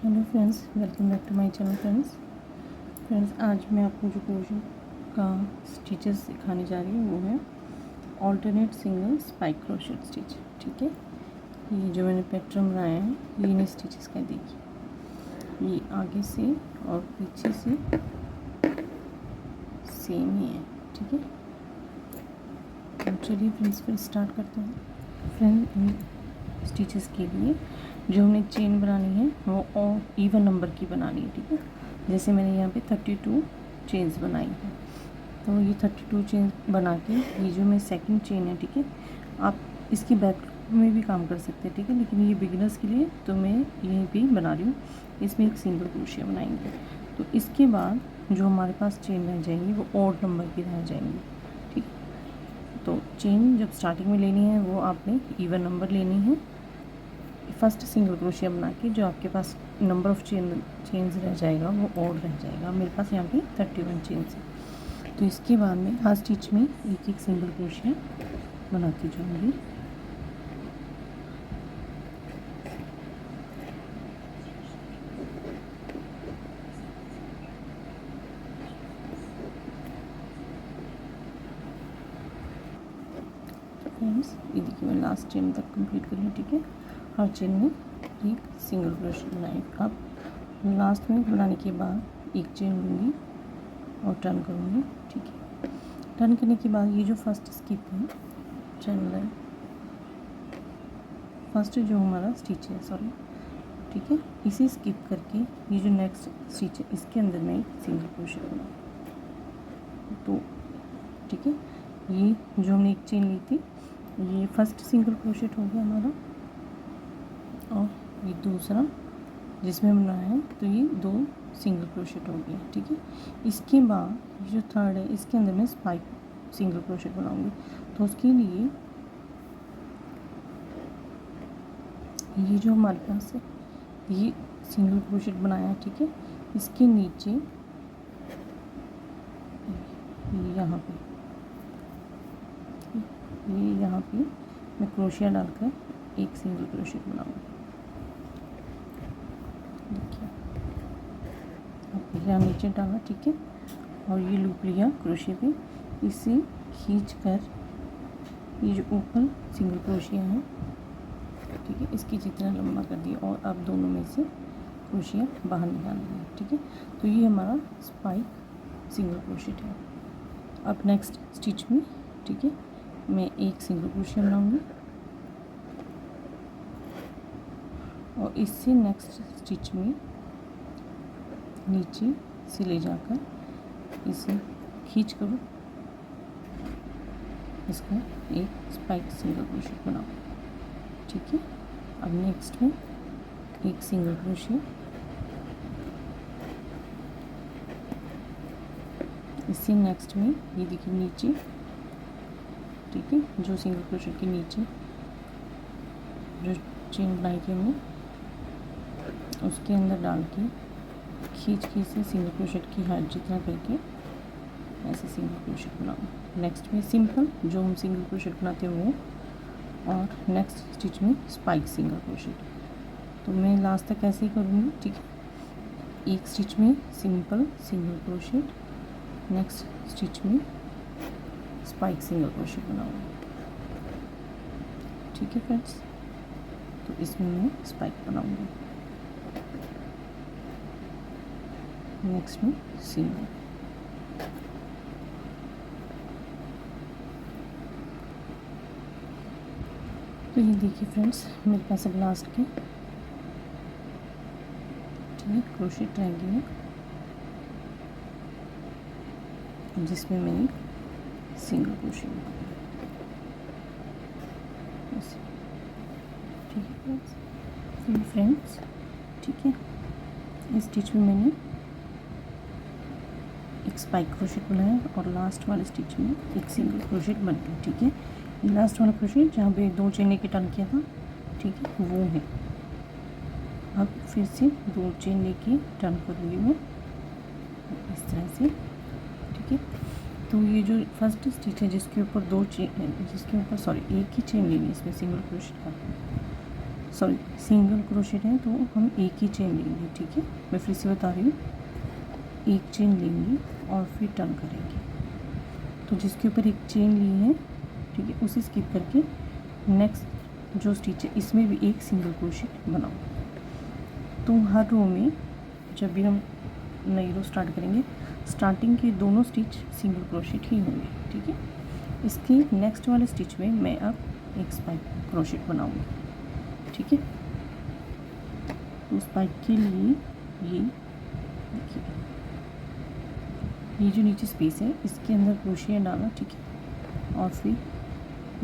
Hello friends, welcome back to my channel. Friends आज मैं आपको जो क्रोशे का स्टिचेस सिखाने जा रही हूँ वो है alternate single spike crochet stitch. ठीक है, ये जो मैंने पैटर्न बनाया है ये इन स्टिचेस का देखिए, ये आगे से और पीछे से सेम ही है। ठीक है, तो चलिए फ्रेंड्स फिर स्टार्ट करते हैं। फ्रेंड स्टिचेस के लिए जो हमने चेन बनानी है वो और इवन नंबर की बनानी है। ठीक है, जैसे मैंने यहाँ पे 32 चेन्स बनाई है, तो ये 32 चेन बना के ये जो मेरी सेकंड चेन है, ठीक है, आप इसकी बैक में भी काम कर सकते हैं। ठीक है, लेकिन ये बिगिनर्स के लिए तो मैं यहीं पे बना रही हूँ। इसमें एक सिंगल क्रोशिया बनाएंगे, तो इसके बाद जो हमारे पास चेन रह जाएंगी वो ऑड नंबर की रह जाएंगी। ठीक, तो चेन जब स्टार्टिंग में लेनी है वो आपने इवन नंबर लेनी है। फर्स्ट सिंगल क्रोशिया बना के जो आपके पास नंबर ऑफ़ चेन्स रह जाएगा वो ऑड रह जाएगा। मेरे पास यहाँ पे 31 चेन्स है, तो इसके बाद में हर स्टिच में एक एक सिंगल क्रोशिया बनाती जाऊँगी। फ्रेंड्स ये देखिए मैं लास्ट चेन तक कंप्लीट कर लूँ। ठीक है, हर चेन में एक सिंगल क्रोशिया बनाए। अब लास्ट में बनाने के बाद एक चेन लूँगी और टर्न करूँगी। ठीक है, टर्न करने के बाद ये जो फर्स्ट स्किप है चैनल है, फर्स्ट जो हमारा स्टिच है सॉरी, ठीक है, इसे स्किप करके ये जो नेक्स्ट स्टिच है इसके अंदर मैं एक सिंगल क्रोशिया बनाऊँ। तो ठीक है, ये जो हमने एक चेन ली थी ये फर्स्ट सिंगल क्रोशिया हो गया हमारा, और ये दूसरा जिसमें बनाया है तो ये दो सिंगल क्रोशिया हो गया। ठीक है, इसके बाद जो थर्ड है इसके अंदर मैं स्पाइक सिंगल क्रोशिया बनाऊंगी। तो उसके लिए ये जो हमारे पास है ये सिंगल क्रोशिया बनाया है, ठीक है, इसके नीचे यहाँ पे ये यहाँ पे मैं क्रोशिया डालकर एक सिंगल क्रोशिया बनाऊंगी। देखिए अब यहाँ नीचे डाला, ठीक है, और ये लूप लिया क्रोशिया पे, इसे खींच कर ये जो ऊपर सिंगल क्रोशिया है, ठीक है, इसकी जितना लंबा कर दिया और अब दोनों में से क्रोशिया बाहर निकाल दिया। ठीक है, तो ये हमारा स्पाइक सिंगल क्रोशिया है। अब नेक्स्ट स्टिच में, ठीक है, मैं एक सिंगल क्रोशिया बनाऊंगी और इससे नेक्स्ट स्टिच में नीचे से ले जाकर इसे खींच कर इसका एक स्पाइक सिंगल क्रोशिया बनाओ। ठीक है, अब नेक्स्ट में एक सिंगल क्रोशिया, इससे नेक्स्ट में ये देखिए नीचे, ठीक है, जो सिंगल क्रोशिया के नीचे जो चेन बनाई थी हमने उसके अंदर डाल के खींच के इसे सिंगल क्रोशिया की हाइट जितना करके ऐसे सिंगल क्रोशिया बनाऊँ। नेक्स्ट में सिंपल जो हम सिंगल क्रोशिया बनाते हैं वो, और नेक्स्ट स्टिच में स्पाइक सिंगल क्रोशिया। तो मैं लास्ट तक ऐसे ही करूँगी। ठीक है, एक स्टिच में simple single crochet, next stitch में स्पाइक सिंगल क्रोशिया बनाऊँगी। ठीक है फ्रेंड्स, तो इसमें मैं स्पाइक बनाऊँगी, नेक्स्ट में सिंगल। तो ये देखिए फ्रेंड्स मेरे पास अब लास्ट के ठीक है क्रोशिया रह गए हैं जिसमें मैंने सिंगल क्रोशिया बनाया। ठीक है फ्रेंड्स, ठीक है, इस स्टिच में मैंने एक स्पाइक क्रोशिया बनाया और लास्ट वाले स्टिच में एक सिंगल क्रोशिया बन गया। ठीक है, लास्ट वाला क्रोशिया जहाँ पे दो चेन लेके टर्न किया था, ठीक है, वो है। अब फिर से दो चेन लेके टर्न करूँगी मैं इस तरह से। ठीक है, तो ये जो फर्स्ट स्टिच है जिसके ऊपर दो चेन, जिसके ऊपर सॉरी एक ही चेन लेनी है, इसमें सिंगल क्रोशिया का सॉरी सिंगल क्रोशेट है तो हम एक ही चेन लेंगे, ठीक है। मैं फिर से बता रही हूँ, एक चेन लेंगे और फिर टर्न करेंगे। तो जिसके ऊपर एक चेन ली है, ठीक है, उसे स्किप करके नेक्स्ट जो स्टिच है इसमें भी एक सिंगल क्रोशेट बनाओ। तो हर रो में जब भी हम नई रो स्टार्ट करेंगे, स्टार्टिंग के दोनों स्टिच सिंगल क्रोशेट ही होंगे, ठीक है। इसके नेक्स्ट वाले स्टिच में मैं अब एक स्पाइक क्रोशेट बनाऊंगी, ठीक है। तो स्पाइक के लिए ये देखिए, ये जो नीचे स्पेस है इसके अंदर क्रोशिया डाला, ठीक है, और फिर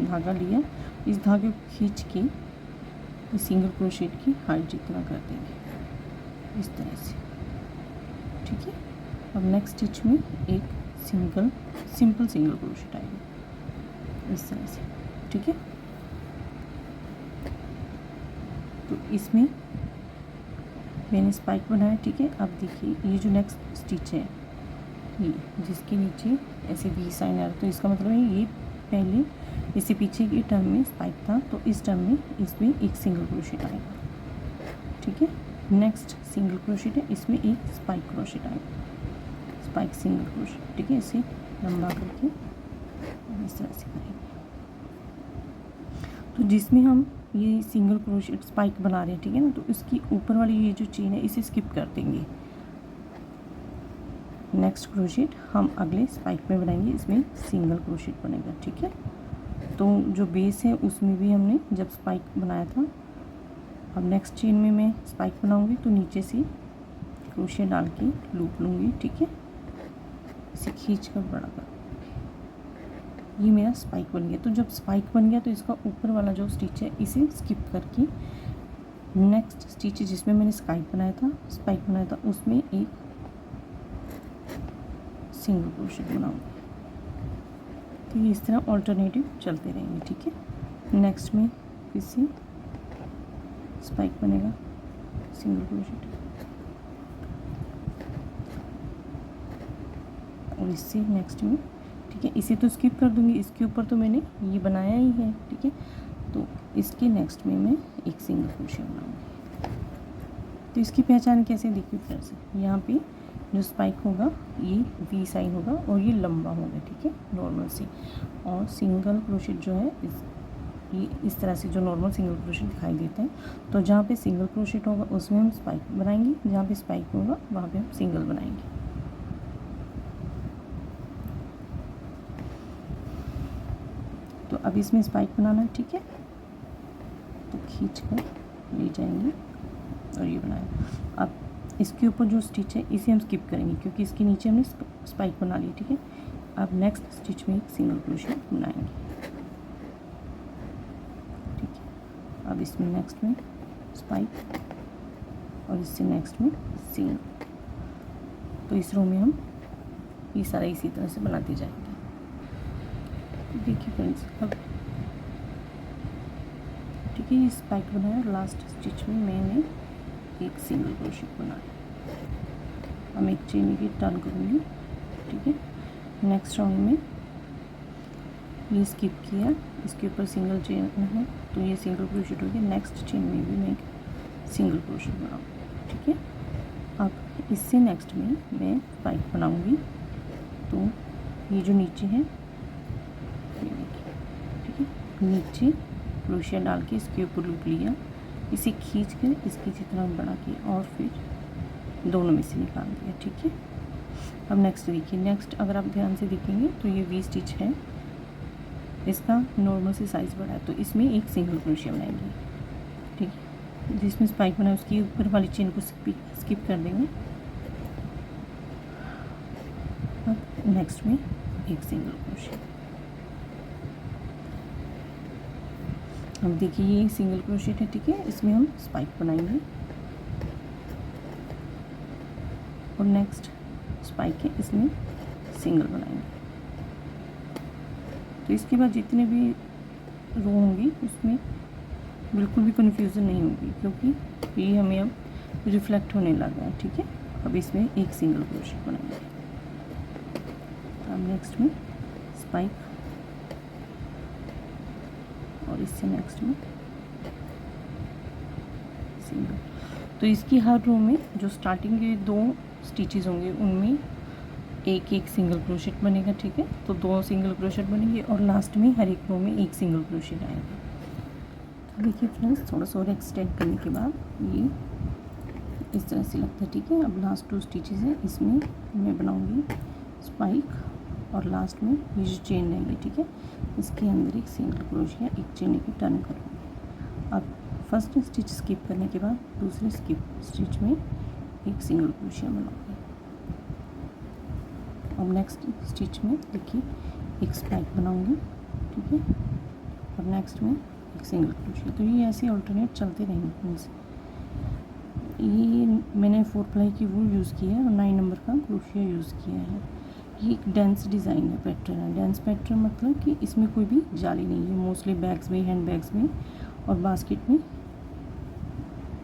धागा लिया। इस धागे को खींच के इस सिंगल क्रोशेट की हाइट जितना कर देंगे इस तरह से, ठीक है। अब नेक्स्ट स्टिच में एक सिंपल सिंगल क्रोशेट आएगा इस तरह से, ठीक है। तो इसमें मैंने स्पाइक बनाया, ठीक है। अब देखिए ये जो नेक्स्ट स्टिच है ये जिसके नीचे ऐसे वी साइन आ रहा है, तो इसका मतलब है ये पहले इससे पीछे की टर्म में स्पाइक था, तो इस टर्म में इसमें एक सिंगल क्रोशेट आएगा, ठीक है। नेक्स्ट सिंगल क्रोशेट है, इसमें एक स्पाइक क्रोशेट आएगा, स्पाइक सिंगल क्रोशेट, ठीक है। इसे लंबा करके इस तरह से करेंगे। तो जिसमें हम ये सिंगल क्रोशेट स्पाइक बना रहे हैं, ठीक है ना, तो इसकी ऊपर वाली ये जो चेन है इसे स्किप कर देंगे। नेक्स्ट क्रोशेट हम अगले स्पाइक में बनाएंगे, इसमें सिंगल क्रोशेट बनेगा, ठीक है। तो जो बेस है उसमें भी हमने जब स्पाइक बनाया था, अब नेक्स्ट चेन में मैं स्पाइक बनाऊंगी तो नीचे से क्रोशेट डाल के लूप लूँगी, ठीक है। इसे खींच कर बड़ा कर, ये मेरा स्पाइक बन गया। तो जब स्पाइक बन गया तो इसका ऊपर वाला जो स्टिच है इसे स्किप करके नेक्स्ट स्टिच जिसमें मैंने स्पाइक बनाया था उसमें एक सिंगल क्रोशेट बनाऊंगी। तो ये इस तरह ऑल्टरनेटिव चलते रहेंगे, ठीक है। नेक्स्ट में फिर से स्पाइक बनेगा, सिंगल क्रोशेट, और इससे नेक्स्ट में, ठीक है। इसे तो स्किप कर दूंगी, इसके ऊपर तो मैंने ये बनाया ही है, ठीक है। तो इसके नेक्स्ट में मैं एक सिंगल क्रोशेट बनाऊंगी। तो इसकी पहचान कैसे, देखिए फिर से यहाँ पे जो स्पाइक होगा ये वी साइन होगा और ये लंबा होगा, ठीक है, नॉर्मल से। और सिंगल क्रोशेट जो है ये इस तरह से जो नॉर्मल सिंगल क्रोशेट दिखाई देता है। तो जहाँ पे सिंगल क्रोशेट होगा उसमें हम स्पाइक बनाएंगे, जहाँ पे स्पाइक होगा वहाँ पे हम सिंगल बनाएंगे। तो अब इसमें स्पाइक बनाना है, ठीक है। तो खींच कर ले जाएंगे और ये बनाया। अब इसके ऊपर जो स्टिच है इसे हम स्किप करेंगे क्योंकि इसके नीचे हमने स्पाइक बना ली, ठीक है। अब नेक्स्ट स्टिच में एक सिंगल क्रोशेट बनाएंगे, ठीक है। अब इसमें नेक्स्ट में स्पाइक और इससे नेक्स्ट में सिंगल। तो इस रो में हम ये सारा इसी तरह से बनाते जाएंगे। तो देखिए फ्रेंड्स, अब ठीक है, ये स्पाइक बनाया, लास्ट स्टिच में मैंने एक सिंगल क्रोशेट बनाया। अब एक चेन की टर्न करूँगी, ठीक है। नेक्स्ट राउंड में ये स्किप किया, इसके ऊपर सिंगल चेन है तो ये सिंगल क्रोशेट हो गया। नेक्स्ट चेन में भी मैं एक सिंगल क्रोशेट बनाऊँगी, ठीक है। अब इससे नेक्स्ट में मैं स्पाइक बनाऊँगी। तो ये जो नीचे है ये देखिए, ठीक है, नीचे क्रोशिया डाल के इसके ऊपर लूप लिया, इसे खींच कर इसकी जितना बड़ा किया और फिर दोनों में से निकाल दिया, ठीक है। अब नेक्स्ट देखिए, नेक्स्ट अगर आप ध्यान से देखेंगे तो ये वी स्टिच है, इसका नॉर्मल से साइज़ बड़ा है, तो इसमें एक सिंगल क्रोशिया बनाएंगे, ठीक है। जिसमें स्पाइक बना है उसकी ऊपर वाली चेन को स्किप कर देंगे। अब नेक्स्ट में एक सिंगल क्रोशिया। अब देखिए ये सिंगल क्रोशेट है, ठीक है, इसमें हम स्पाइक बनाएंगे और नेक्स्ट स्पाइक है इसमें सिंगल बनाएंगे। तो इसके बाद जितने भी रो होंगी उसमें बिल्कुल भी कन्फ्यूज़न नहीं होगी क्योंकि ये हमें अब रिफ्लेक्ट होने लगा है, ठीक है। अब इसमें एक सिंगल क्रोशेट बनाएंगे। अब नेक्स्ट में स्पाइक और इससे नेक्स्ट में सिंगल। तो इसकी हर रो में जो स्टार्टिंग के 2 स्टिचेस होंगे उनमें एक एक सिंगल क्रोशेट बनेगा, ठीक है। तो 2 सिंगल क्रोशेट बनेंगे और लास्ट में हर एक रो में एक सिंगल क्रोशेट आएगा। तो देखिए फ्रेंड्स, थोड़ा सा और एक्सटेंड करने के बाद ये इस तरह से लगता है, ठीक है। अब लास्ट 2 स्टिचेस है, इसमें मैं बनाऊंगी स्पाइक और लास्ट में ये जो चेन रहेंगी, ठीक है, इसके अंदर एक सिंगल क्रोशिया एक चेन लेके टर्न करूँगी। अब फर्स्ट स्टिच स्किप करने के बाद दूसरे स्टिच में एक सिंगल क्रोशिया बनाऊंगी। अब नेक्स्ट स्टिच में देखिए एक स्पाइक बनाऊंगी, ठीक है, और नेक्स्ट में एक सिंगल क्रोशिया। तो ये ऐसे ऑल्टरनेट चलते रहेंगे। ये मैंने 4 प्लाई की वूल यूज़ की है और 9 नंबर का क्रोशिया यूज़ किया है। ये एक डेंस डिज़ाइन है, पैटर्न है। डेंस पैटर्न मतलब कि इसमें कोई भी जाली नहीं है। मोस्टली बैग्स में, हैंड बैग्स में और बास्केट में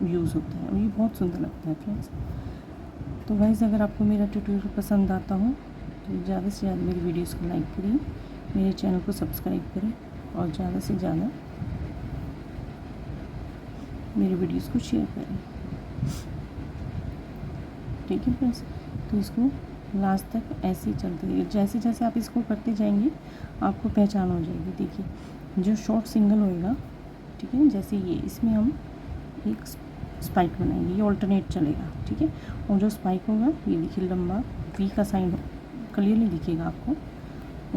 यूज़ होता है और ये बहुत सुंदर लगता है फ्रेंड्स। तो गाइस, अगर आपको मेरा ट्यूटोरियल पसंद आता हो तो ज़्यादा से ज़्यादा मेरी वीडियोस को लाइक करिए, मेरे चैनल को सब्सक्राइब करें और ज़्यादा से ज़्यादा मेरी वीडियोस को शेयर करें, ठीक है फ्रेंड्स। तो इसको लास्ट तक ऐसे ही चलते रहिए। जैसे जैसे आप इसको करते जाएंगे आपको पहचान हो जाएगी। देखिए जो शॉर्ट सिंगल होएगा, ठीक है, जैसे ये, इसमें हम एक स्पाइक बनाएंगे, ये ऑल्टरनेट चलेगा, ठीक है। और जो स्पाइक होगा ये देखिए लंबा वी का साइन क्लियरली दिखेगा आपको,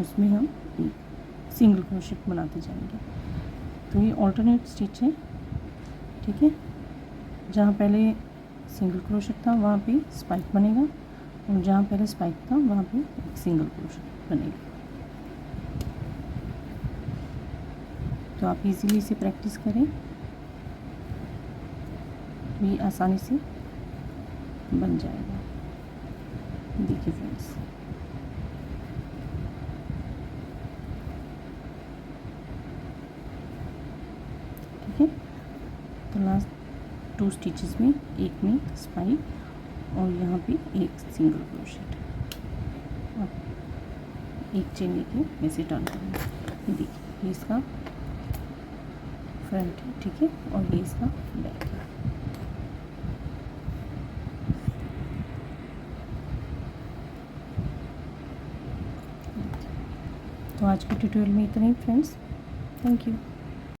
उसमें हम एक सिंगल क्रोशेट बनाते जाएंगे। तो ये ऑल्टरनेट स्टिच है, ठीक है। जहाँ पहले सिंगल क्रोशेट था वहाँ पे स्पाइक बनेगा और जहाँ पहले स्पाइक था वहाँ पे एक सिंगल क्रोशेट बनेगा। तो आप इजीली इसे प्रैक्टिस करें, ये आसानी से बन जाएगा। देखिए फ्रेंड्स, ठीक है। तो लास्ट 2 स्टिचेस में एक में स्पाइक और यहाँ पे एक सिंगल क्रोशेट और एक चेन लेके मैं इसे टर्न करूँगी। देखिए ये इसका फ्रंट है, ठीक है, और ये इसका बैक है। तो आज के ट्यूटोरियल में इतना ही फ्रेंड्स, थैंक यू।